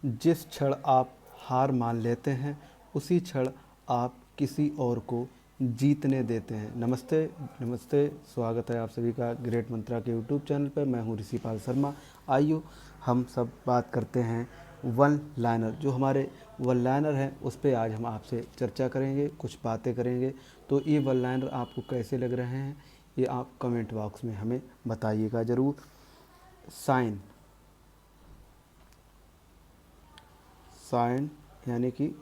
जिस क्षण आप हार मान लेते हैं उसी क्षण आप किसी और को जीतने देते हैं। नमस्ते नमस्ते, स्वागत है आप सभी का ग्रेट मंत्रा के यूट्यूब चैनल पर। मैं हूं ऋषिपाल शर्मा। आइए हम सब बात करते हैं वन लाइनर। जो हमारे वन लाइनर हैं उस पर आज हम आपसे चर्चा करेंगे, कुछ बातें करेंगे। तो ये वन लाइनर आपको कैसे लग रहे हैं ये आप कमेंट बॉक्स में हमें बताइएगा ज़रूर। साइन, साइन यानी कि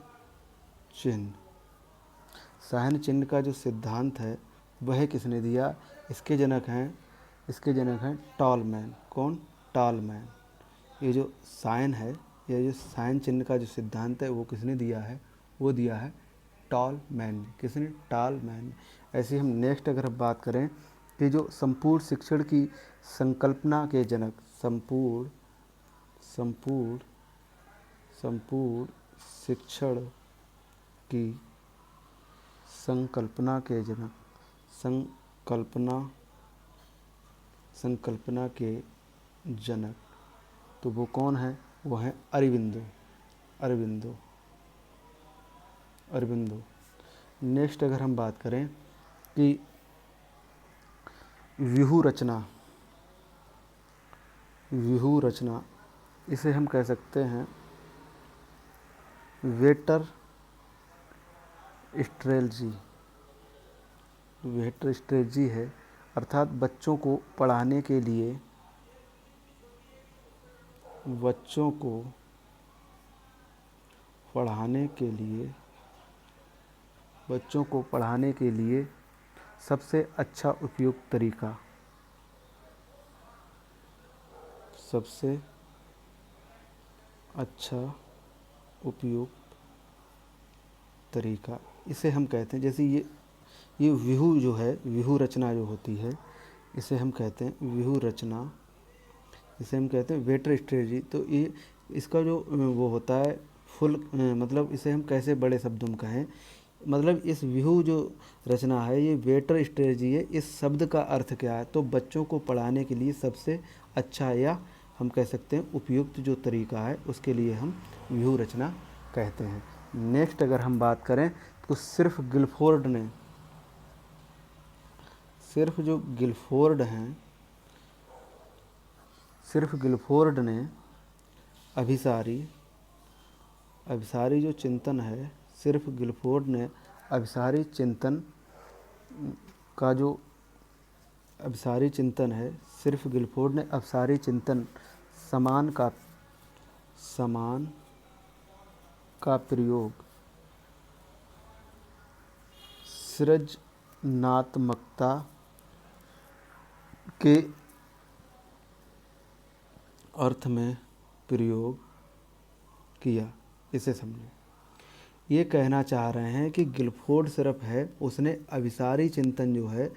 चिन्ह। साइन चिन्ह का जो सिद्धांत है वह किसने दिया? इसके जनक हैं टॉलमैन। कौन? टॉलमैन। ये जो साइन है, ये जो साइन चिन्ह का जो सिद्धांत है वो किसने दिया है? वो दिया है टॉलमैन ने। किसने? टॉलमैन ने। ऐसे हम नेक्स्ट अगर हम बात करें कि जो संपूर्ण शिक्षण की संकल्पना के जनक, संपूर्ण शिक्षण की संकल्पना के जनक, संकल्पना के जनक, तो वो कौन है? वो है अरबिंदो। नेक्स्ट अगर हम बात करें कि व्यूह रचना, इसे हम कह सकते हैं वेटर स्ट्रेटजी है। अर्थात बच्चों को पढ़ाने के लिए सबसे अच्छा उपयुक्त तरीका, इसे हम कहते हैं। जैसे ये व्यूह जो है, व्यूह रचना जो होती है, इसे हम कहते हैं व्यूह रचना, इसे हम कहते हैं वेटर स्ट्रेटजी। तो ये इसका जो वो होता है फुल, मतलब इसे हम कैसे बड़े शब्दों में कहें, मतलब इस व्यूह जो रचना है ये वेटर स्ट्रेटजी है। इस शब्द का अर्थ क्या है? तो बच्चों को पढ़ाने के लिए सबसे अच्छा या हम कह सकते हैं उपयुक्त जो तरीका है उसके लिए हम व्यूह रचना कहते हैं। नेक्स्ट अगर हम बात करें तो सिर्फ गिलफोर्ड ने अभिसारी जो चिंतन है, सिर्फ गिलफोर्ड ने अभिसारी चिंतन का जो अभिसारी चिंतन है, सिर्फ गिलफोर्ड ने अभिसारी चिंतन समान का प्रयोग सृजनात्मकता के अर्थ में प्रयोग किया। इसे समझें। ये कहना चाह रहे हैं कि गिलफोर्ड सिर्फ है, उसने अभिसारी चिंतन जो है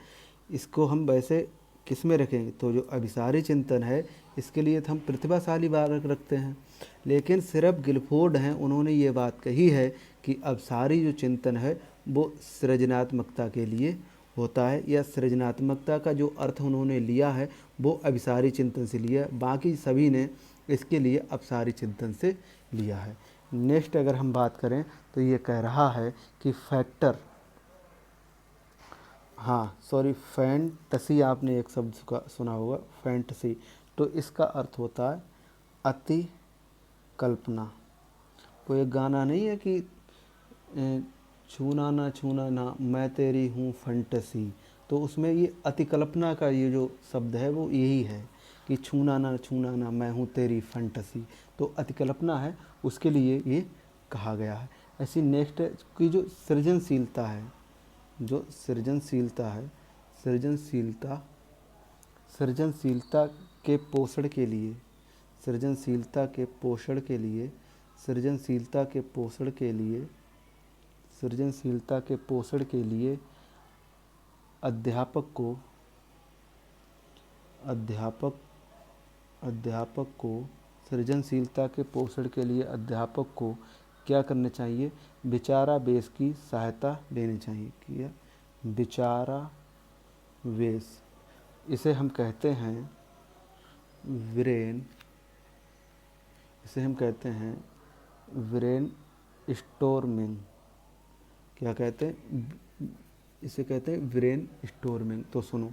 इसको हम वैसे किस में रखेंगे? तो जो अभिसारी चिंतन है इसके लिए तो हम प्रतिभाशाली बालक रखते हैं, लेकिन सिर्फ गिलफोर्ड हैं उन्होंने ये बात कही है कि अभिसारी जो चिंतन है वो सृजनात्मकता के लिए होता है, या सृजनात्मकता का जो अर्थ उन्होंने लिया है वो अभिसारी चिंतन से लिया, बाकी सभी ने इसके लिए अभिसारी चिंतन से लिया है। नेक्स्ट अगर हम बात करें तो ये कह रहा है कि फैंटसी, आपने एक शब्द का सुना होगा फैंटसी, तो इसका अर्थ होता है अति कल्पना। वो एक गाना नहीं है कि छूना ना मैं तेरी हूँ फैंटसी, तो उसमें ये अतिकल्पना का ये जो शब्द है वो यही है कि छूना ना मैं हूँ तेरी फैंटसी, तो अतिकल्पना है, उसके लिए ये कहा गया है। ऐसी नेक्स्ट की जो सृजनशीलता है, सृजनशीलता के पोषण के लिए, अध्यापक को क्या करना चाहिए? विचारा बेस की सहायता लेनी चाहिए। क्या? विचारा बेस, इसे हम कहते हैं ब्रेन, इसे हम कहते हैं ब्रेन स्टोर्मिंग। क्या कहते हैं? इसे कहते हैं ब्रेन स्टोर्मिंग। तो सुनो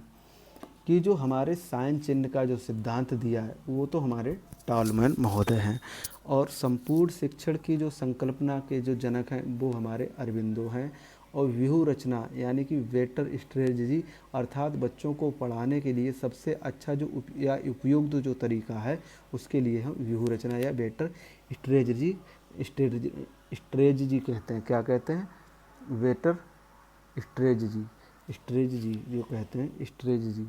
कि जो हमारे साइन चिन्ह का जो सिद्धांत दिया है वो तो हमारे टॉलमैन महोदय हैं, और संपूर्ण शिक्षण की जो संकल्पना के जो जनक हैं वो हमारे अरबिंदो हैं, और व्यूह रचना यानी कि बेटर स्ट्रेटजी अर्थात बच्चों को पढ़ाने के लिए सबसे अच्छा जो या उपयुक्त जो तरीका है उसके लिए हम व्यूह रचना या बेटर स्ट्रेटजी स्ट्रेटजी स्ट्रेटजी कहते हैं। क्या कहते हैं? बेटर स्ट्रेटजी स्ट्रेटजी जो कहते हैं स्ट्रेटजी।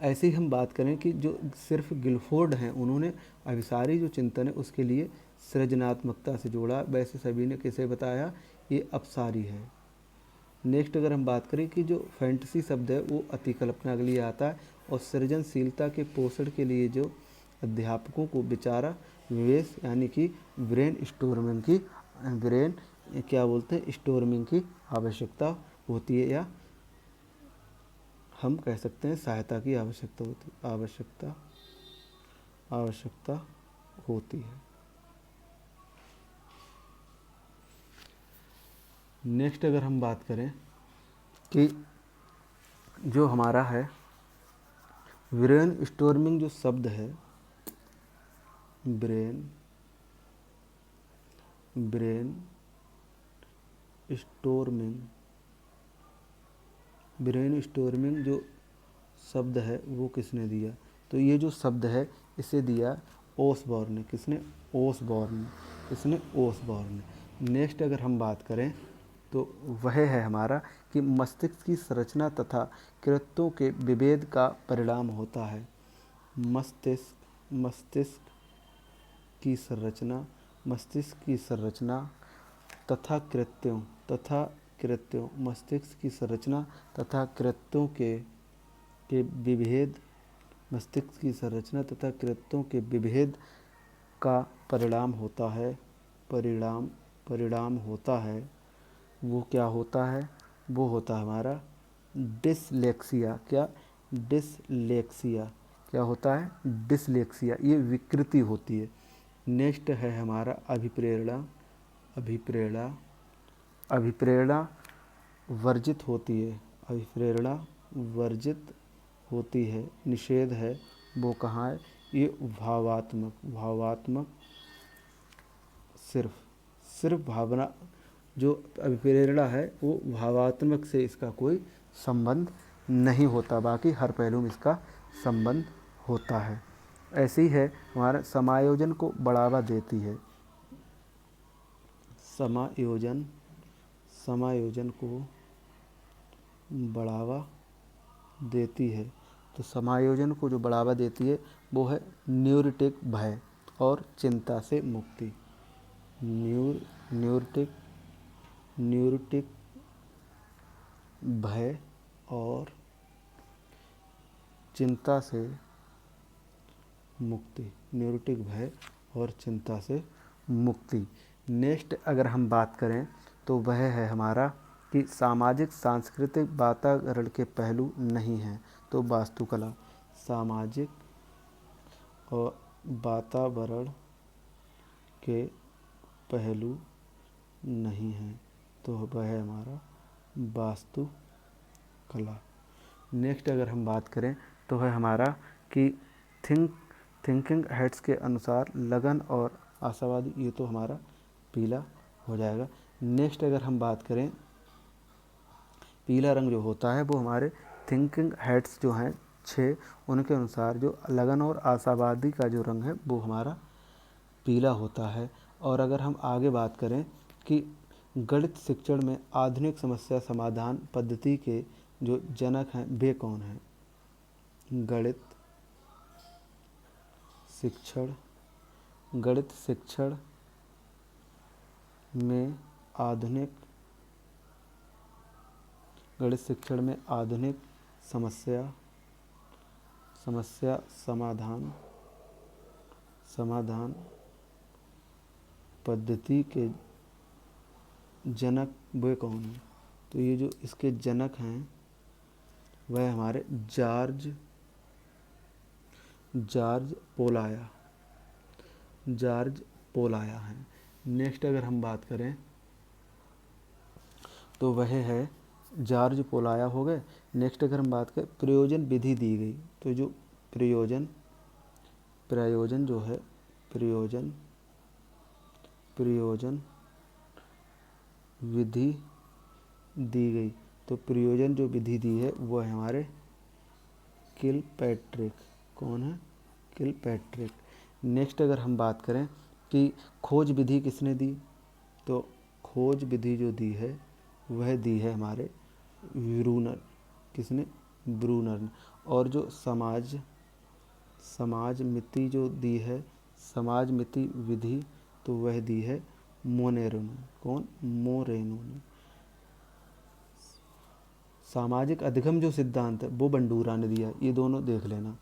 ऐसे ही हम बात करें कि जो सिर्फ गिलफोर्ड हैं उन्होंने अभिसारी जो चिंतन है उसके लिए सृजनात्मकता से जोड़ा, वैसे सभी ने किसे बताया? ये अपसारी है। नेक्स्ट अगर हम बात करें कि जो फैंटेसी शब्द है वो अतिकल्पना के लिए आता है, और सृजनशीलता के पोषण के लिए जो अध्यापकों को विचारा विवेश यानी कि ब्रेन क्या बोलते हैं स्टोर्मिंग की आवश्यकता होती है, या हम कह सकते हैं सहायता की आवश्यकता होती है। नेक्स्ट अगर हम बात करें कि जो हमारा है ब्रेन स्टोर्मिंग जो शब्द है, ब्रेन स्टोर्मिंग जो शब्द है वो किसने दिया? तो ये जो शब्द है इसे दिया ओसबॉर्न ने। किसने? ओसबॉर्न ने। नेक्स्ट अगर हम बात करें तो वह है हमारा कि मस्तिष्क की संरचना तथा कृत्यों के विभेद का परिणाम होता है। मस्तिष्क की संरचना तथा कृत्यों मस्तिष्क की संरचना तथा कृत्यों के विभेद मस्तिष्क की संरचना तथा कृत्यों के विभेद का परिणाम होता है। परिणाम होता है। वो क्या होता है? वो होता है हमारा डिसलेक्सिया। क्या? डिसलेक्सिया। क्या होता है? डिसलेक्सिया। ये विकृति होती है। नेक्स्ट है हमारा अभिप्रेरणा वर्जित होती है। निषेध है वो कहाँ है? ये भावात्मक सिर्फ भावना जो अभिप्रेरणा है वो भावात्मक से इसका कोई संबंध नहीं होता, बाकी हर पहलू में इसका संबंध होता है। ऐसे ही है हमारा समायोजन को बढ़ावा देती है। समायोजन को बढ़ावा देती है। तो समायोजन को जो बढ़ावा देती है वो है न्यूरोटिक भय और चिंता से मुक्ति। न्यूरोटिक भय और चिंता से मुक्ति। नेक्स्ट अगर हम बात करें तो वह है हमारा कि सामाजिक सांस्कृतिक वातावरण के पहलू नहीं हैं। तो वास्तुकला सामाजिक और वातावरण के पहलू नहीं हैं, तो वह है हमारा वास्तुकला। नेक्स्ट अगर हम बात करें तो है हमारा कि थिंकिंग हेड्स के अनुसार लगन और आशावादी, ये तो हमारा पीला हो जाएगा। नेक्स्ट अगर हम बात करें पीला रंग जो होता है वो हमारे थिंकिंग हेड्स जो हैं 6 उनके अनुसार जो लगन और आशावादी का जो रंग है वो हमारा पीला होता है। और अगर हम आगे बात करें कि गणित शिक्षण में आधुनिक समस्या समाधान पद्धति के जो जनक हैं वे कौन हैं? गणित शिक्षण में आधुनिक समस्या समाधान पद्धति के जनक वे कौन हैं? तो ये जो इसके जनक हैं वह हमारे जॉर्ज पोलाया है। नेक्स्ट अगर हम बात करें तो वह है जॉर्ज पोलाया हो गए। नेक्स्ट अगर हम बात करें प्रयोजन विधि दी गई, तो जो प्रयोजन जो है प्रयोजन विधि दी गई, तो प्रयोजन जो विधि दी है वो है हमारे किलपैट्रिक। कौन है? किलपैट्रिक। नेक्स्ट अगर हम बात करें कि खोज विधि किसने दी, तो खोज विधि जो दी है वह दी है हमारे ब्रूनर। किसने? ब्रूनर ने। और जो समाज मिति जो दी है, समाज मिति विधि, तो वह दी है मोनेरो ने। कौन? मोरेनो ने। सामाजिक अधिगम जो सिद्धांत है वो बंडूरा ने दिया। ये दोनों देख लेना,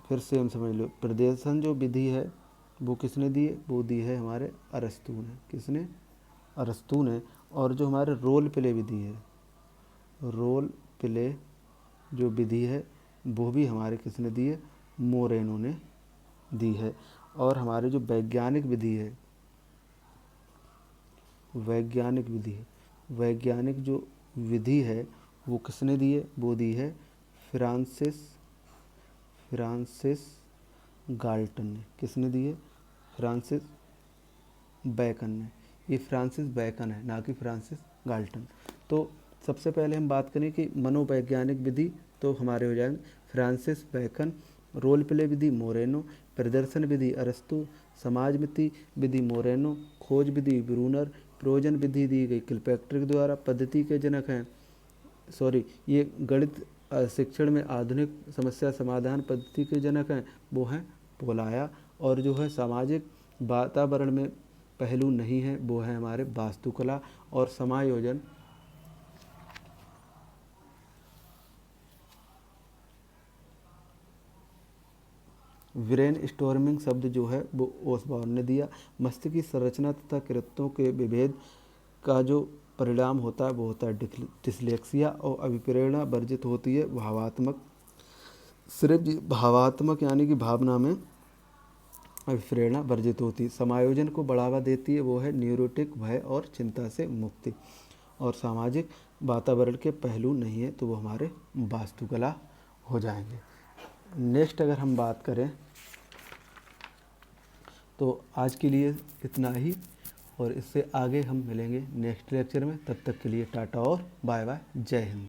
फिर सेम समझ लो। प्रदर्शन जो विधि है वो किसने दी है? वो दी है हमारे अरस्तू ने। किसने? अरस्तू ने। और जो हमारे रोल प्ले विधि है, रोल प्ले जो विधि है वो भी हमारे किसने दी है? मोरेनो ने दी है। और हमारे जो वैज्ञानिक विधि है, वैज्ञानिक जो विधि है वो किसने दी है? वो दी है फ्रांसिस गाल्टन ने। किसने दी है? फ्रांसिस बैकन ने। ये फ्रांसिस बैकन है, ना कि फ्रांसिस गाल्टन। तो सबसे पहले हम बात करें कि मनोवैज्ञानिक विधि, तो हमारे हो जाएंगे फ्रांसिस बैकन, रोल प्ले विधि मोरेनो, प्रदर्शन विधि अरस्तू, समाज मिति विधि मोरेनो, खोज विधि ब्रूनर, प्रयोजन विधि दी गई किलपैट्रिक द्वारा। पद्धति के जनक हैं, ये गणित शिक्षण में आधुनिक समस्या समाधान पद्धति के जनक हैं, वो हैं पोलाया। और जो है सामाजिक वातावरण में पहलू नहीं है, वो है हमारे वास्तुकला और समायोजन। ब्रेन स्टॉर्मिंग शब्द जो है वो ओसबॉर्न ने दिया। मस्तिष्क की संरचना तथा कृत्यों के विभेद का जो परिणाम होता है वो होता है डिसलेक्सिया, और अभिप्रेरणा वर्जित होती है भावात्मक, सिर्फ भावात्मक यानी कि भावना में अभिप्रेरणा वर्जित होती है। समायोजन को बढ़ावा देती है, वो है न्यूरोटिक भय और चिंता से मुक्ति। और सामाजिक वातावरण के पहलू नहीं है, तो वो हमारे वास्तुकला हो जाएंगे। नेक्स्ट अगर हम बात करें तो आज के लिए इतना ही, और इससे आगे हम मिलेंगे नेक्स्ट लेक्चर में। तब तक के लिए टाटा और बाय बाय, जय हिंद।